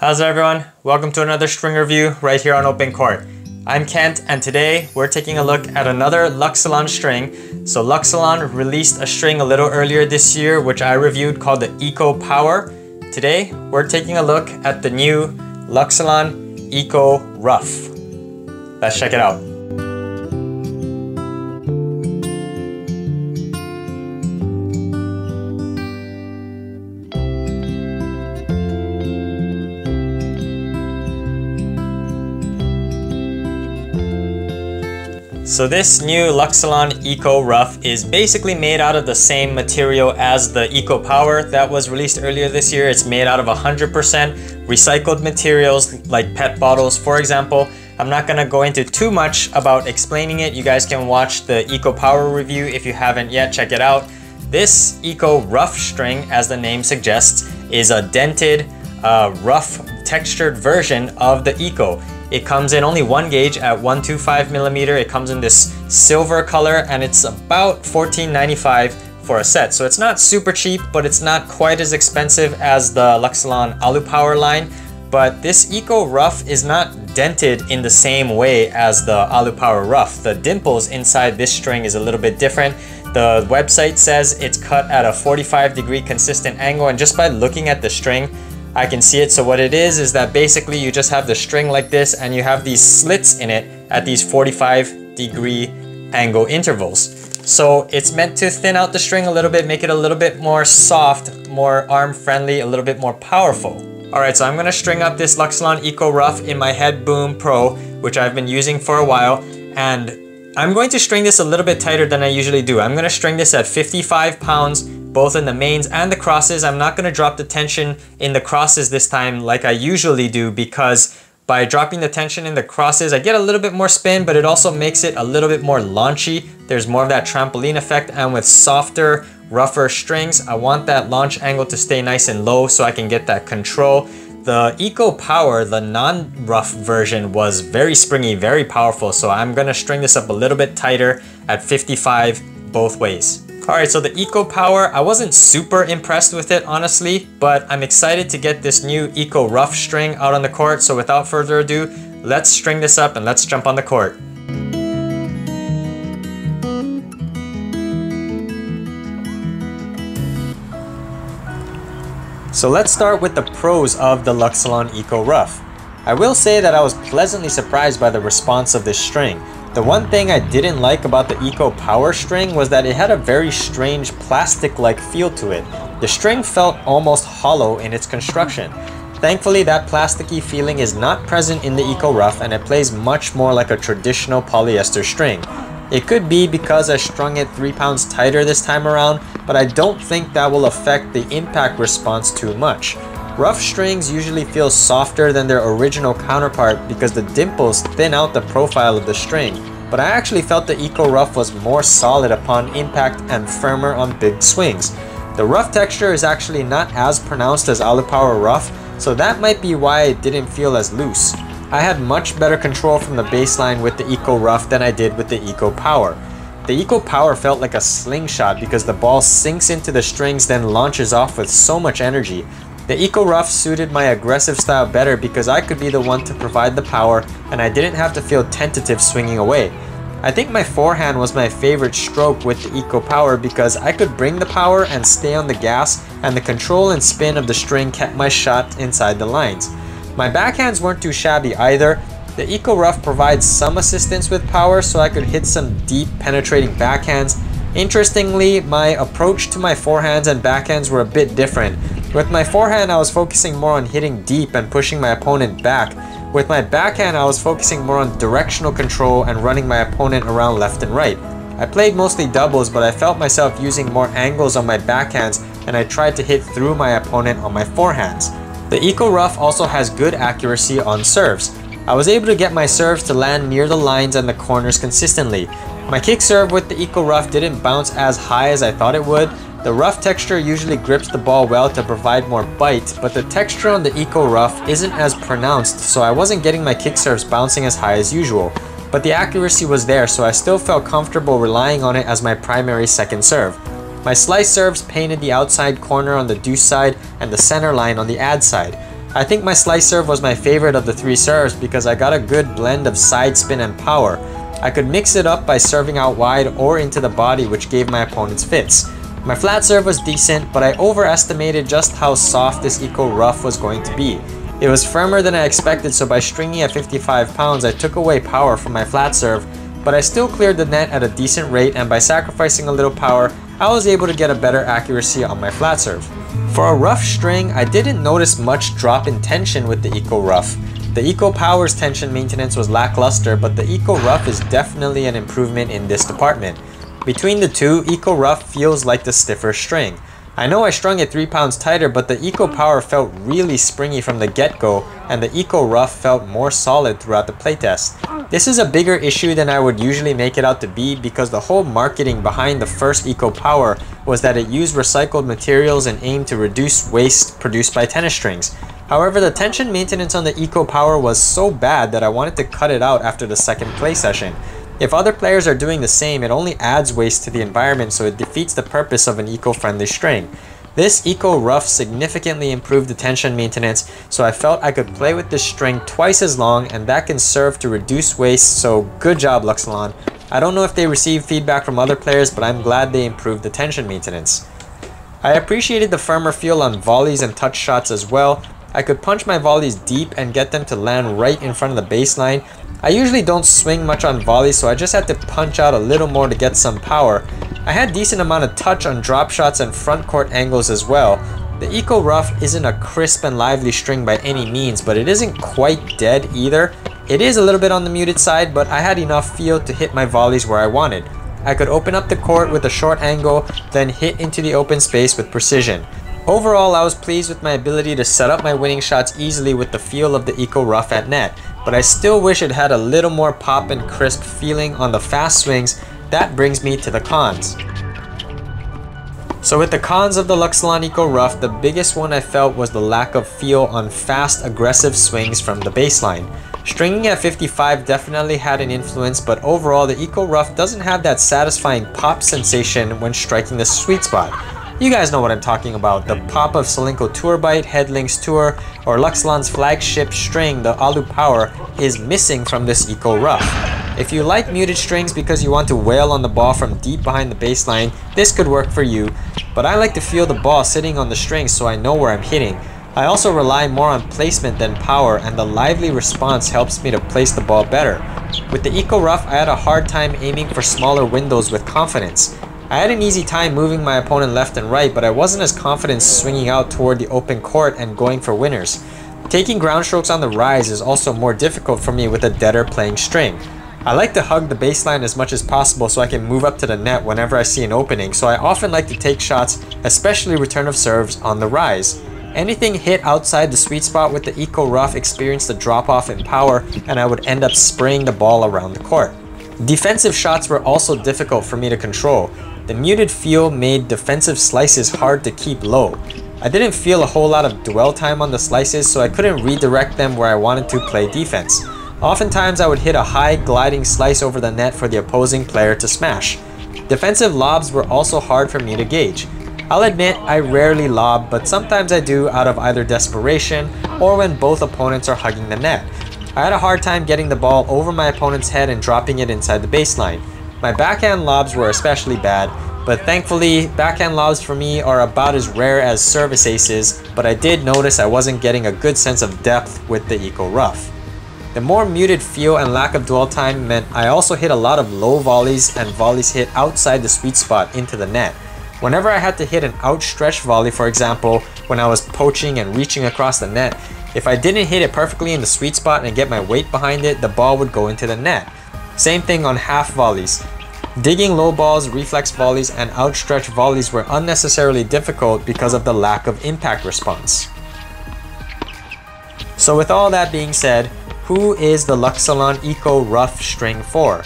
How's it, everyone? Welcome to another string review right here on OpenCourt. I'm Kent, and today we're taking a look at another Luxilon string. So Luxilon released a string a little earlier this year which I reviewed called the Eco Power. Today we're taking a look at the new Luxilon Eco Rough. Let's check it out. So this new Luxilon Eco Rough is basically made out of the same material as the Eco Power that was released earlier this year. It's made out of 100% recycled materials like PET bottles, for example. I'm not going to go into too much about explaining it. You guys can watch the Eco Power review if you haven't yet. Check it out. This Eco Rough string, as the name suggests, is a dented, rough textured version of the Eco. It comes in only one gauge at 125mm. It comes in this silver color and it's about $14.95 for a set. So it's not super cheap, but it's not quite as expensive as the Luxilon Alu Power line. But this Eco Rough is not dented in the same way as the Alu Power Rough. The dimples inside this string is a little bit different. The website says it's cut at a 45-degree consistent angle, and just by looking at the string, I can see it. So what it is that basically you just have the string like this and you have these slits in it at these 45-degree angle intervals. So it's meant to thin out the string a little bit, make it a little bit more soft, more arm friendly, a little bit more powerful. Alright, so I'm going to string up this Luxilon Eco Rough in my Head Boom Pro, which I've been using for a while, and I'm going to string this a little bit tighter than I usually do. I'm going to string this at 55 pounds, both in the mains and the crosses. I'm not going to drop the tension in the crosses this time like I usually do, because by dropping the tension in the crosses, I get a little bit more spin, but it also makes it a little bit more launchy. There's more of that trampoline effect, and with softer, rougher strings, I want that launch angle to stay nice and low so I can get that control. The Eco Power, the non-rough version, was very springy, very powerful, so I'm going to string this up a little bit tighter at 55 both ways. Alright, so the Eco Power, I wasn't super impressed with it, honestly, but I'm excited to get this new Eco Rough string out on the court. So without further ado, let's string this up and let's jump on the court. So let's start with the pros of the Luxilon Eco Rough. I will say that I was pleasantly surprised by the response of this string. The one thing I didn't like about the Eco Power string was that it had a very strange plastic-like feel to it. The string felt almost hollow in its construction. Thankfully, that plasticky feeling is not present in the Eco Rough, and it plays much more like a traditional polyester string. It could be because I strung it 3 pounds tighter this time around, but I don't think that will affect the impact response too much. Rough strings usually feel softer than their original counterpart because the dimples thin out the profile of the string, but I actually felt the Eco Rough was more solid upon impact and firmer on big swings. The rough texture is actually not as pronounced as Alu Power Rough, so that might be why it didn't feel as loose. I had much better control from the baseline with the Eco Rough than I did with the Eco Power. The Eco Power felt like a slingshot because the ball sinks into the strings then launches off with so much energy. The Eco Rough suited my aggressive style better because I could be the one to provide the power and I didn't have to feel tentative swinging away. I think my forehand was my favorite stroke with the Eco Power because I could bring the power and stay on the gas, and the control and spin of the string kept my shot inside the lines. My backhands weren't too shabby either. The Eco Rough provides some assistance with power so I could hit some deep penetrating backhands. Interestingly, my approach to my forehands and backhands were a bit different. With my forehand, I was focusing more on hitting deep and pushing my opponent back. With my backhand, I was focusing more on directional control and running my opponent around left and right. I played mostly doubles, but I felt myself using more angles on my backhands, and I tried to hit through my opponent on my forehands. The Eco Rough also has good accuracy on serves. I was able to get my serves to land near the lines and the corners consistently. My kick serve with the Eco Rough didn't bounce as high as I thought it would. The rough texture usually grips the ball well to provide more bite, but the texture on the Eco Rough isn't as pronounced, so I wasn't getting my kick serves bouncing as high as usual. But the accuracy was there, so I still felt comfortable relying on it as my primary second serve. My slice serves painted the outside corner on the deuce side and the center line on the ad side. I think my slice serve was my favorite of the three serves because I got a good blend of side spin and power. I could mix it up by serving out wide or into the body, which gave my opponents fits. My flat serve was decent, but I overestimated just how soft this Eco Rough was going to be. It was firmer than I expected, so by stringing at 55 pounds, I took away power from my flat serve, but I still cleared the net at a decent rate, and by sacrificing a little power, I was able to get a better accuracy on my flat serve. For a rough string, I didn't notice much drop in tension with the Eco Rough. The Eco Power's tension maintenance was lackluster, but the Eco Rough is definitely an improvement in this department. Between the two, Eco Rough feels like the stiffer string. I know I strung it 3 pounds tighter, but the Eco Power felt really springy from the get-go, and the Eco Rough felt more solid throughout the playtest. This is a bigger issue than I would usually make it out to be because the whole marketing behind the first Eco Power was that it used recycled materials and aimed to reduce waste produced by tennis strings. However, the tension maintenance on the Eco Power was so bad that I wanted to cut it out after the second play session. If other players are doing the same, it only adds waste to the environment, so it defeats the purpose of an eco-friendly string. This Eco Rough significantly improved the tension maintenance, so I felt I could play with this string twice as long, and that can serve to reduce waste, so good job Luxilon. I don't know if they received feedback from other players, but I'm glad they improved the tension maintenance. I appreciated the firmer feel on volleys and touch shots as well. I could punch my volleys deep and get them to land right in front of the baseline. I usually don't swing much on volleys, so I just had to punch out a little more to get some power. I had decent amount of touch on drop shots and front court angles as well. The Eco Rough isn't a crisp and lively string by any means, but it isn't quite dead either. It is a little bit on the muted side, but I had enough feel to hit my volleys where I wanted. I could open up the court with a short angle, then hit into the open space with precision. Overall, I was pleased with my ability to set up my winning shots easily with the feel of the Eco Rough at net, but I still wish it had a little more pop and crisp feeling on the fast swings. That brings me to the cons. So with the cons of the Luxilon Eco Rough, the biggest one I felt was the lack of feel on fast, aggressive swings from the baseline. Stringing at 55 definitely had an influence, but overall the Eco Rough doesn't have that satisfying pop sensation when striking the sweet spot. You guys know what I'm talking about, the pop of Solinco Tour Bite, Headlinks Tour, or Luxilon's flagship string, the Alu Power, is missing from this Eco Rough. If you like muted strings because you want to wail on the ball from deep behind the baseline, this could work for you, but I like to feel the ball sitting on the string so I know where I'm hitting. I also rely more on placement than power, and the lively response helps me to place the ball better. With the Eco Rough, I had a hard time aiming for smaller windows with confidence. I had an easy time moving my opponent left and right, but I wasn't as confident swinging out toward the open court and going for winners. Taking ground strokes on the rise is also more difficult for me with a deader playing string. I like to hug the baseline as much as possible so I can move up to the net whenever I see an opening, so I often like to take shots, especially return of serves, on the rise. Anything hit outside the sweet spot with the Eco Rough experienced a drop off in power, and I would end up spraying the ball around the court. Defensive shots were also difficult for me to control. The muted feel made defensive slices hard to keep low. I didn't feel a whole lot of dwell time on the slices, so I couldn't redirect them where I wanted to play defense. Oftentimes I would hit a high gliding slice over the net for the opposing player to smash. Defensive lobs were also hard for me to gauge. I'll admit I rarely lob, but sometimes I do out of either desperation or when both opponents are hugging the net. I had a hard time getting the ball over my opponent's head and dropping it inside the baseline. My backhand lobs were especially bad, but thankfully backhand lobs for me are about as rare as service aces, but I did notice I wasn't getting a good sense of depth with the Eco Rough. The more muted feel and lack of dwell time meant I also hit a lot of low volleys and volleys hit outside the sweet spot into the net. Whenever I had to hit an outstretched volley, for example, when I was poaching and reaching across the net, if I didn't hit it perfectly in the sweet spot and get my weight behind it, the ball would go into the net. Same thing on half volleys. Digging low balls, reflex volleys, and outstretched volleys were unnecessarily difficult because of the lack of impact response. So with all that being said, who is the Luxilon Eco Rough String for?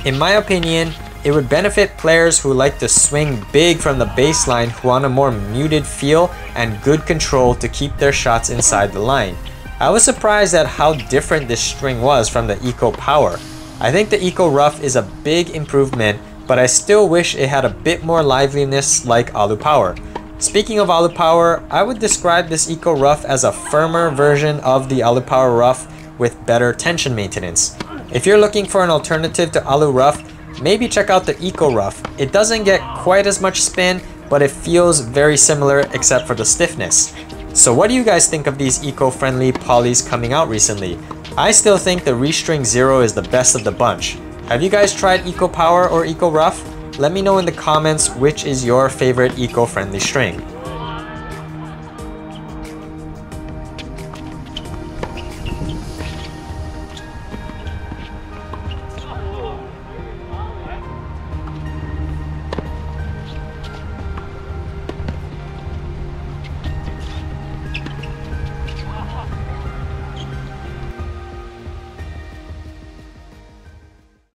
In my opinion, it would benefit players who like to swing big from the baseline, who want a more muted feel and good control to keep their shots inside the line. I was surprised at how different this string was from the Eco Power. I think the Eco Rough is a big improvement, but I still wish it had a bit more liveliness like Alu Power. Speaking of Alupower, I would describe this Eco Rough as a firmer version of the Alupower Rough with better tension maintenance. If you're looking for an alternative to Alu Rough, maybe check out the Eco Rough. It doesn't get quite as much spin, but it feels very similar except for the stiffness. So what do you guys think of these eco-friendly polys coming out recently? I still think the Restring Zero is the best of the bunch. Have you guys tried Eco Power or Eco Rough? Let me know in the comments which is your favorite eco-friendly string.